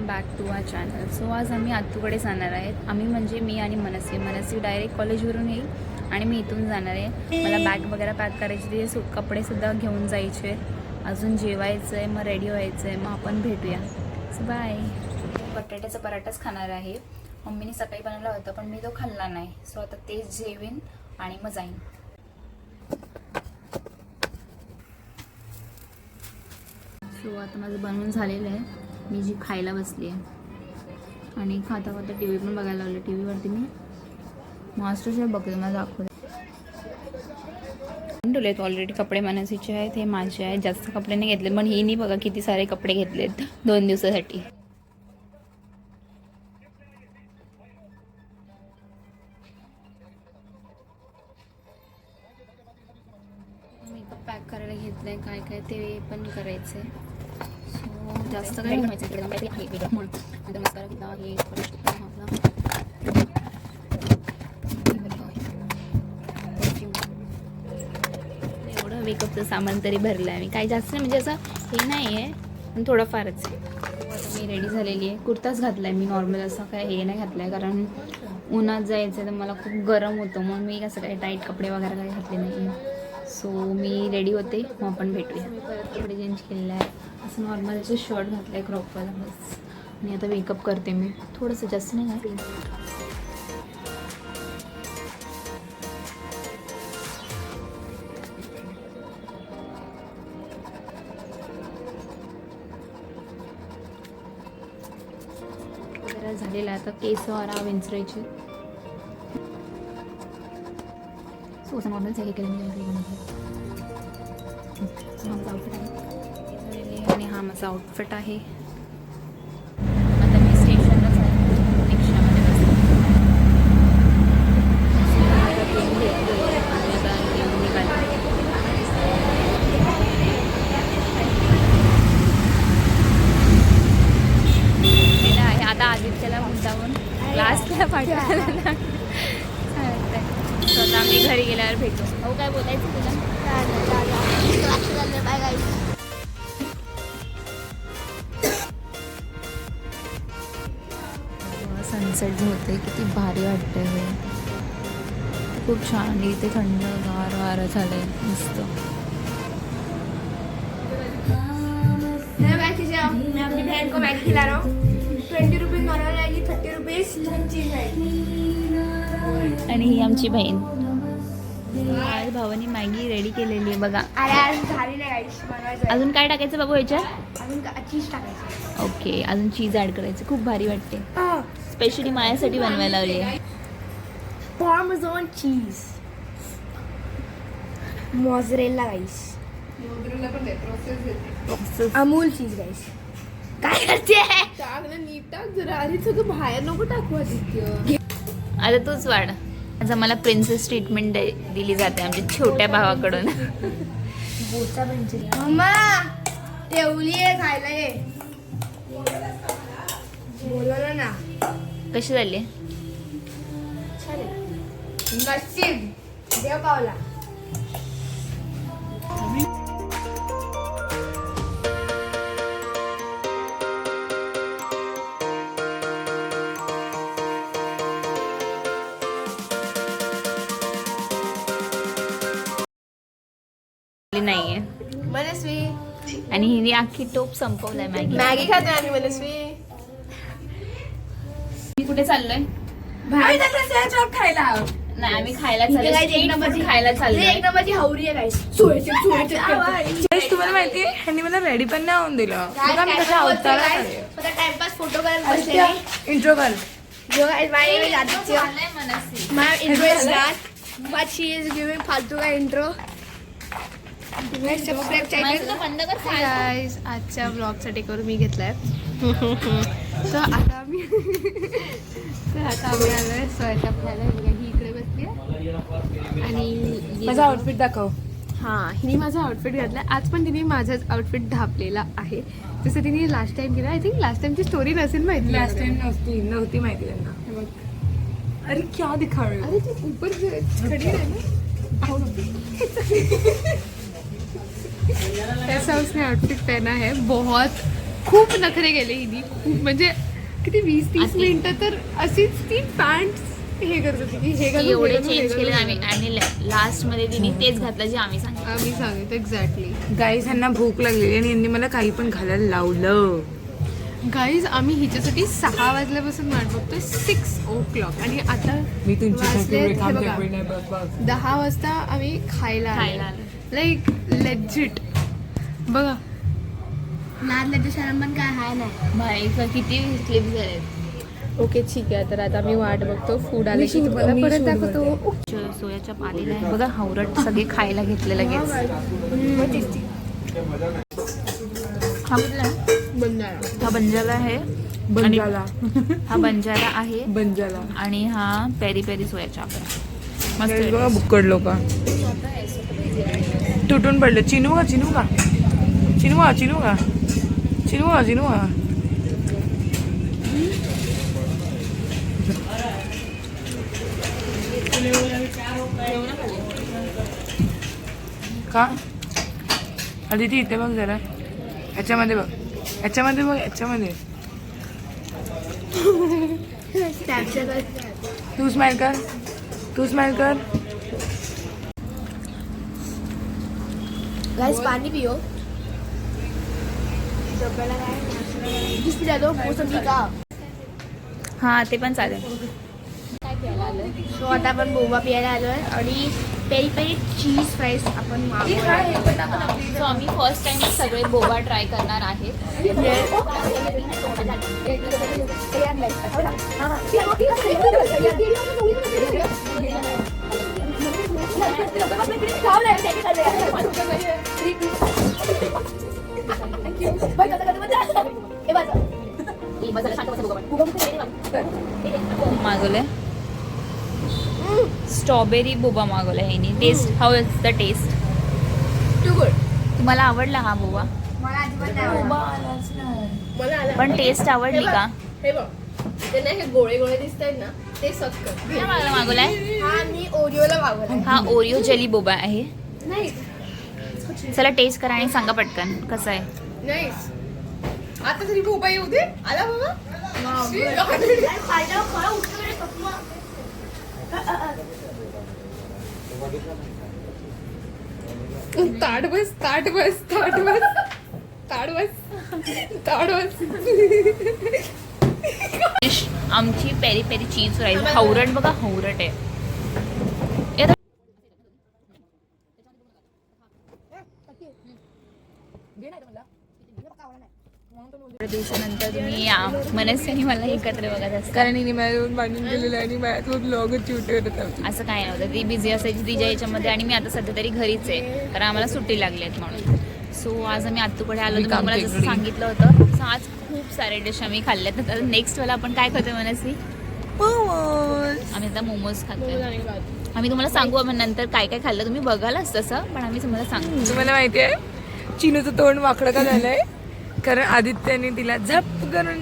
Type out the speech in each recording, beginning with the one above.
Back to our channel. So आज आम्ही आत्तूकडे जाणार आहेत. आम्ही म्हणजे मी आणि मनसी डायरेक्ट कॉलेजवरून येईल आणि मी इथून जाणार आहे. मला बॅग वगैरे पॅक करायची, ते कपडेसुद्धा घेऊन जायचे. अजून जेवायचं आहे, मग रेडी व्हायचं आहे. मग आपण भेटूया. So bye. बटाट्याचा पराठाच खाणार आहे. मम्मीने सकाळी बनवला होता पण मी तो खाल्ला नाही. सो आता तेच जेवेन आणि मग जाईन. सो आता माझं बनवून झालेलं आहे. मी जी खायला बसली आहे आणि खाता खाता टी व्ही पण बघायला लागले. टी व्हीवरती मी मास्टर शेफ बघते. मला दाखवते ठेवलेत ऑलरेडी. कपडे मनसीचे आहेत, हे माझे आहेत. जास्त कपडे नाही घेतले, पण ही नाही बघा किती सारे कपडे घेतलेत 2 दिवसासाठी. मेकअप पॅक करायला घेतलंय. काय काय ते पण करायचंय. सो जास्त काही घ्यायचं इकडे काहीतरी आहे वेगळं म्हणून. नंतर मस्कारा घेतला आहे. एवढं मेकअपचं सामान तरी भरलं आहे मी. काही जास्त नाही, म्हणजे असं हे नाही आहे पण थोडंफारच आहे. आता मी रेडी झालेली आहे. कुर्ताच घातला आहे मी नॉर्मल. असं काय हे नाही घातलं आहे कारण उन्हात जायचं तर मला खूप गरम होतं. मग मी असं काही टाईट कपडे वगैरे काही घातले नाही. सो मी रेडी होते, मग आपण भेटूया. मी परत कपडे चेंज केलेले आहे. असं नॉर्मल असं शर्ट घातलं आहे क्रॉपवाला बस. आणि आता मेकअप करते मी. थोडंसं जास्त नाही घातलं. वगैरे झालेलं आहे. आता केस वारा विंचरायची. सो असं नॉर्मल हे केलं माझा आउटफिट आहे आणि हा माझा आउटफिट आहे. आता मी स्टेशनलाच आहे, रिक्षामध्ये बसते. आता आदित्यला मुद्दामून क्लासला पाठवायला. स्वतः आम्ही घरी गेल्यावर भेटू. हो काय बोलायचं तुला? सनसेट होते, किती भारी वाटतं हे. खूप छान. इथे थंड गार वारं झालंय मस्त. मैं अपनी बहन को मैगी खिला रहा हूँ. 20 रुपीज नॉर्मल मैगी, 30 रुपीज चीज मैगी. आणि ही आमची बहीण. आज भावानी मॅगी रेडी केलेली आहे बघा. अजून काय टाकायचं बाबू ह्याच्यात? अजून चीज टाकायचं. ओके, अजून चीज ऍड करायचं. खूप भारी वाटते. स्पेशली माझ्यासाठी बनवायला लावली आहे. पार्मेझान चीज, मोझरेला गाईस, अमूल चीज गाईस. काय करते? टाकलं नीट टाक जरा. आधी सगळं बाहेर नको टाकू आदित्य. आता तूच वाढ. आज आम्हाला प्रिन्सेस ट्रीटमेंट दिली जाते आमच्या छोट्या भावाकडून. बोचा बनची मम्मा ठेवली आहे खायला. ये बोलवलं ना. कशी झाली? नशीब देव पावला. नाहीये मनस्वी आणि हिने अख्खी टोप संपवलाय मॅगी. मॅगी खाते आणि मनस्वी. मी कुठे चाललोय? बाहेर चॉप खायला. नाही, आम्ही खायला चाललोय. खायला चाललोय. एक नंबरची हवरी आहे गाईस. तुम्हाला माहितीये ह्यांनी मला रेडी पण नाही होऊन दिलं. बघा मी कशा अवतारात आले. टाइमपास फोटो करायला बसले. इंट्रो कर. जो guys my name is Aditya. चाललंय मनसी. My intro is that, but she is giving फालतू का intro. सबस्क्राइब माझं तर बंद कर. गाईज आजच्या ब्लॉगसाठी करून मी घेतलाय. तर आता आम्ही आलोय सोयाच्या खायला. ही इकडे बसली आणि माझा आउटफिट दाखव. हां, हिने माझा आउटफिट घातला. आज पण तिने माझाच आउटफिट ढापलेला आहे, जसं तिने लास्ट टाइम केला. आय थिंक लास्ट टाइमची स्टोरी नसेल माहिती. लास्ट टाइम नव्हती माहिती त्यांना. अरे क्या दिखा रहे हो? अरे तू ऊपर खड़ी है ना. ऐसा उसने आउटफिट पहना है, बहुत खूप नखरे गेले हिनी, खूप म्हणजे किती 20-30 मिनिटं तर अशीच ती पॅन्ट हे करत होती की हे घालू, एवढे हे घालू, हे चेंज केले घालू. आणि लास्ट मध्ये तिने तेच घातलं जे आम्ही सांगितलं. आम्ही सांगितलं एक्झॅक्टली. गाईज यांना भूक लागलेली आणि यांनी मला काही पण घालायला लावलं. गाईज आम्ही हिच्यासाठी 6 वाजल्यापासून वाट बघतोय 6 आणि आता मी वाजलेत, हे बघा, 10 वाजता आम्ही खायला आलो. लाईक लेजिट बघा. नादल्याच्या शरम पण काय हाय नाही. भाई किती क्लिप झाले. ओके ठीक आहे, तर आता आम्ही वाट बघतो. फूड आले की तुम्हाला परत दाखवतो. सोयाच्या पालीला आहे बघा, हावरट सगळे खायला घेतले लगेच. हा कुठला आहे? हा बंजारा आहे. बंजाला हा बंजारा आहे बंजाला आणि हा पेरी पेरी सोया चाप आहे. मस्त गाईज आहे. बघा बुक्कड लोक तुटून पडले. चिनू का चिनू का चिनू का चिनू का चिनू का चिनू का का आदिती इथे बघ जरा, ह्याच्यामध्ये बघ, ह्याच्यामध्ये बघ, ह्याच्यामध्ये तू स्माइल कर, तू स्माइल कर. गाइस पानी पियो. डिश पिला दो मोसंबी का. हा ते पण चालेल. सो आता आपण बोबा प्यायला आलोय आणि पेरी पेरी चीज फ्राईज आपण मागवणार. सो आम्ही फर्स्ट टाइम सगळे बोबा ट्राय करणार आहे. मागवलंय स्ट्रॉबेरी बोबा मागवला ह्यानी. Taste how is the taste? Too good. तुम्हाला आवडला हा बोबा? मला अजिबात नाही आवडला. मला आला. पण टेस्ट आवडली का? हे बघ, ते नाही, हे गोळे गोळे दिसत आहेत ना, ते सक्क. काय मागवलाय? हा मी ओरिओला मागवलाय. हा ओरिओ जेली बोबा आहे. नाही चला टेस्ट करा आणि सांगा पटकन कसं आहे. नाही आता तरी बोबा येऊ दे. आला बाबा. ताट बस ताट बस ताट बस ताट बस ताट बस. डिश आमची पेरी पेरी चीज फ्राईज. हावरट बघा, हावरट आहे. दिवसानंतर तुम्ही या मनस्याने मला एकत्र बघत असता. कारण हिने माझ्यावर बांधून गेलेलं आणि माझ्यासोबत ब्लॉगच शूट करत होती. असं काय नव्हतं, ती बिझी असायची तिच्या याच्यामध्ये आणि मी आता सध्या तरी घरीच आहे कारण आम्हाला सुट्टी लागली आहेत म्हणून. सो आज आम्ही आत्तूकडे आलो होतो, मला जसं सांगितलं होतं. सो आज खूप सारे डिश आम्ही खाल्ल्यात. तर नेक्स्ट वेळेला आपण काय खातोय मनस्वी? आम्ही आता मोमोज खातोय. आम्ही तुम्हाला सांगू आपण नंतर काय काय खाल्लं, तुम्ही बघालच तसं, पण आम्ही तुम्हाला सांगू. तुम्हाला माहिती आहे चिनूचं तोंड वाकडं का झालंय? कारण आदित्यने तिला झप करून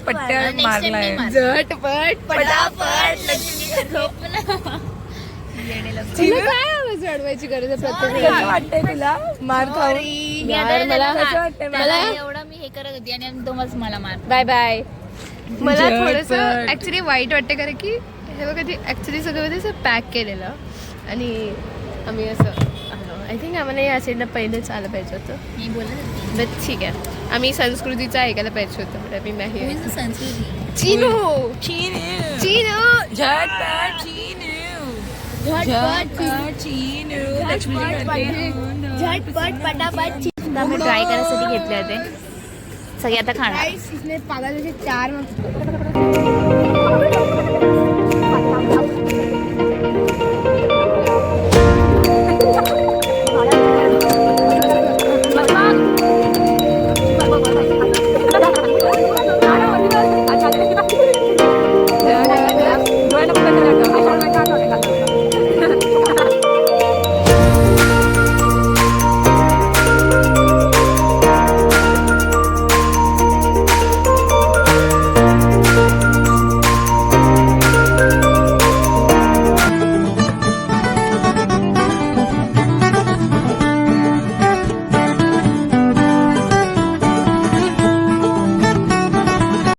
पट्ट्या मारलाय. झटपट पटापट तुला काय आवाज वाढवायची गरज आहे प्रत्येक वेळेला? कसं वाटतंय तुला मार खाऊन? यार, मला कसं वाटतंय मला मला? एवढं मी हे करत होती आणि तुम्हाला मला मार. Bye bye. मला झटपट. थोडंसं ऍक्च्युली वाईट वाटते कारण की हे बघा ते ऍक्च्युली सगळं म्हणजे असं पॅक केलेलं आणि आम्ही असं आय थिंक आम्हाला या साईडनं पहिलेच आलं पाहिजे होतं. मी बोलत होती बट ठीक आहे, आम्ही संस्कृतीचं ऐकायला पाहिजे होतं पण आम्ही नाही. संस्कृती. चिनू चिनू चिनू झटपट चिनू झटपट चिनू लक्ष्मी म्हणते. झटपट पटापट. आम्ही ट्राय करायसाठी घेतले होते सगळे, आता खाणार. गाइस इसने पागल जैसे 4